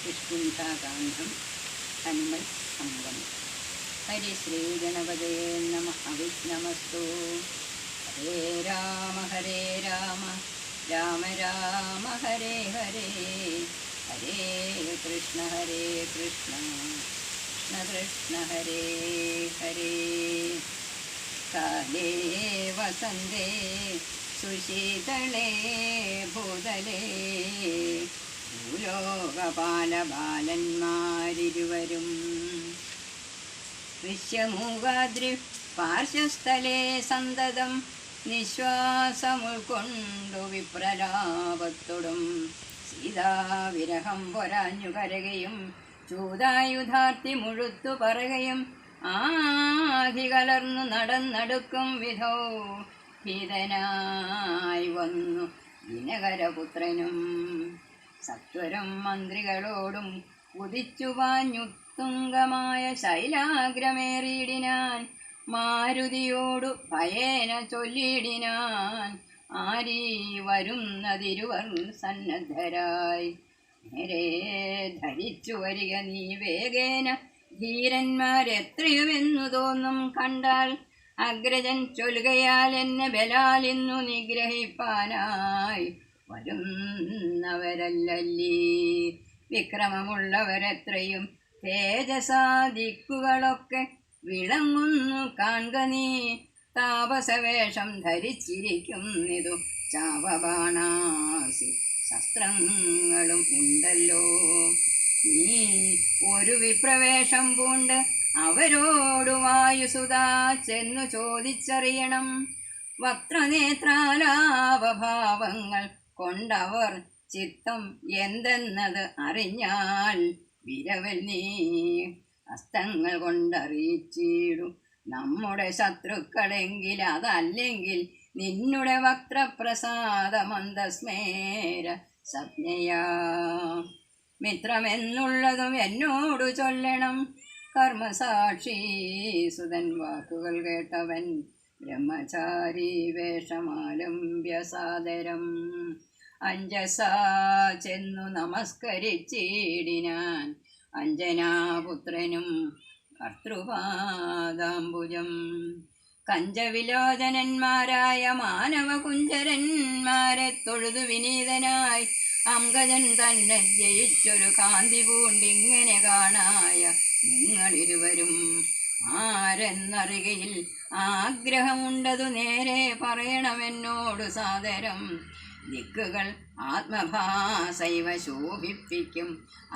കിഷ്കിന്ധാകാന്ഡം ഹനുമൽ സംഗമം. ഹരിശ്രീ ഗണപതയേ നമഃ. അവിഘ്നമസ്തു. ഹരേ രാമ രാമ രാമ ഹരേ ഹരേ, ഹരേ കൃഷ്ണ കൃഷ്ണ കൃഷ്ണ ഹരേ ഹരേ. കാലേ വസന്തേ സുശീതളേ ഭൂതലേ, ഭൂലോകപാലബാലന്മാരിരുവരും ദൃശ്യമൂകാദ്രി പാർശ്വസ്ഥലേ സന്തതം നിശ്വാസമുൾക്കൊണ്ടു വിപ്രലാപത്തോടും സീതാവിരഹം പൊരാഞ്ഞു കരകയും ചൂതായുധാർത്തി മുഴുത്തു പറകയും ആഹി കലർന്നു നടന്നടുക്കും വിധോ ഭീതനായി വന്നു ദിനകരപുത്രനും. സത്വരം മന്ത്രികളോടും ഉദിച്ചു പാഞ്ഞുത്തുംഗമായ ശൈലാഗ്രമേറിയിടിനാൻ. മാരുതിയോടു ഭയേന ചൊല്ലിയിടിനാൻ, ആരീ വരുന്നതിരുവർ സന്നദ്ധരായി. നേരെ ധരിച്ചു വരിക നീ വേഗേന, ധീരന്മാരെത്രയുമെന്നു തോന്നും കണ്ടാൽ. അഗ്രജൻ ചൊല്ലുകയാൽ എന്നെ ബലാൽ ഇന്നു നിഗ്രഹിപ്പാനായി വരുന്നവരല്ലല്ലീ. വിക്രമമുള്ളവരെത്രയും തേജസാദിക്കുകളൊക്കെ വിളങ്ങുന്നു കാൺക നീ. താപസവേഷം ധരിച്ചിരിക്കുന്നിതു ചാപബാണാസി ശസ്ത്രങ്ങളും ഉണ്ടല്ലോ. നീ ഒരു വിപ്രവേഷം പൂണ്ട് അവരോടു വായുസുതാ ചെന്നു ചോദിച്ചറിയണം. വക്രനേത്രാലാപഭാവങ്ങൾ കൊണ്ടവർ ചിത്തം എന്തെന്നത് അറിഞ്ഞാൽ വിരവൽ നീ ഹസ്തങ്ങൾ കൊണ്ടറിയിച്ചിടും. നമ്മുടെ ശത്രുക്കളെങ്കിൽ അതല്ലെങ്കിൽ നിന്നുടെ വക്രപ്രസാദ മന്ദസ്മേര സംജ്ഞയാ. മിത്രമെന്നുള്ളതും എന്നോടു ചൊല്ലണം. കർമ്മസാക്ഷി സുതൻ വാക്കുകൾ കേട്ടവൻ ബ്രഹ്മചാരി വേഷമാലംബ്യ സാദരം അഞ്ജസാ ചെന്നു നമസ്കരിച്ചിടിനാൻ. അഞ്ജനാപുത്രനും കർത്തൃപാദാംബുജം. കഞ്ചവിലോചനന്മാരായ മാനവകുഞ്ചരന്മാരെ തൊഴുതു വിനീതനായി അംഗജൻ തന്നെ ജയിച്ചൊരു കാന്തി പൂണ്ടിങ്ങനെ കാണായ നിങ്ങളിരുവരും ആരെന്നറികയിൽ ആഗ്രഹമുണ്ടതു നേരെ പറയണമെന്നോടു സാദരം. ദിക്കുകൾ ആത്മഭാസൈവ ശോഭിപ്പിക്കും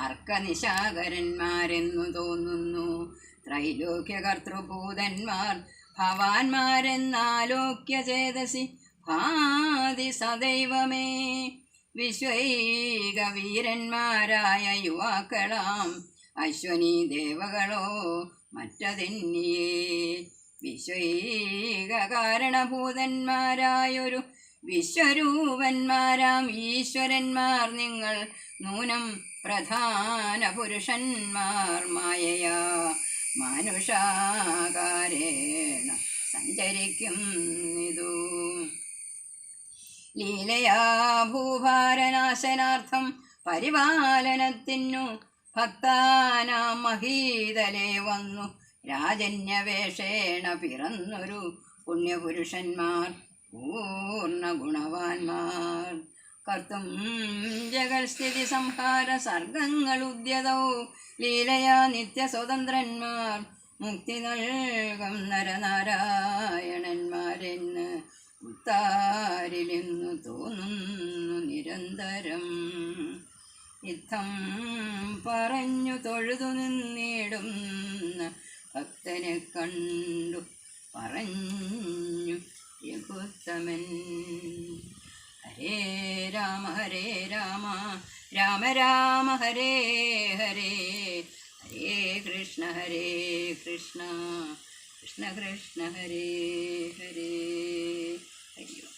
അർക്കനിശാകരന്മാരെന്നു തോന്നുന്നു. ത്രൈലോക്യകർത്തൃഭൂതന്മാർ ഭവാന്മാരെന്നാലോക്യ ചേതസി ഭാതി സദൈവമേ. വിശ്വൈക വീരന്മാരായ യുവാക്കളാം അശ്വനി ദേവകളോ മറ്റതെന്നിയേ. വിശ്വൈക കാരണഭൂതന്മാരായൊരു വിശ്വരൂപന്മാരാം ഈശ്വരന്മാർ നിങ്ങൾ നൂനം പ്രധാന പുരുഷന്മാർ മായയാ മാനുഷാകാരേണ സഞ്ചരിക്കുന്നിതു. ലീലയാ ഭൂഭാരനാശനാർത്ഥം പരിപാലനത്തിനു ഭക്താനാം മഹീതലേ വന്നു രാജന്യവേഷേണ പിറന്നൊരു പുണ്യപുരുഷന്മാർ പൂർണ്ണ ഗുണവാന്മാർ. കർത്തും ജഗൽസ്ഥിതി സംഹാര സർഗങ്ങൾ ഉദ്യതൗ ലീലയാ നിത്യസ്വതന്ത്രന്മാർ മുക്തി നൽകും നരനാരായണന്മാരെന്ന് ഉത്താരിലെന്നു തോന്നുന്നു നിരന്തരം. യുദ്ധം പറഞ്ഞു തൊഴുതു നിന്നിടുന്ന ഭക്തനെ കണ്ടു പറഞ്ഞു രഘുത്തമൻ. ഹരേ രാമ രാമ രാമ ഹരേ ഹരേ, ഹരേ കൃഷ്ണ കൃഷ്ണ കൃഷ്ണ ഹരേ ഹരേ. അയ്യോ.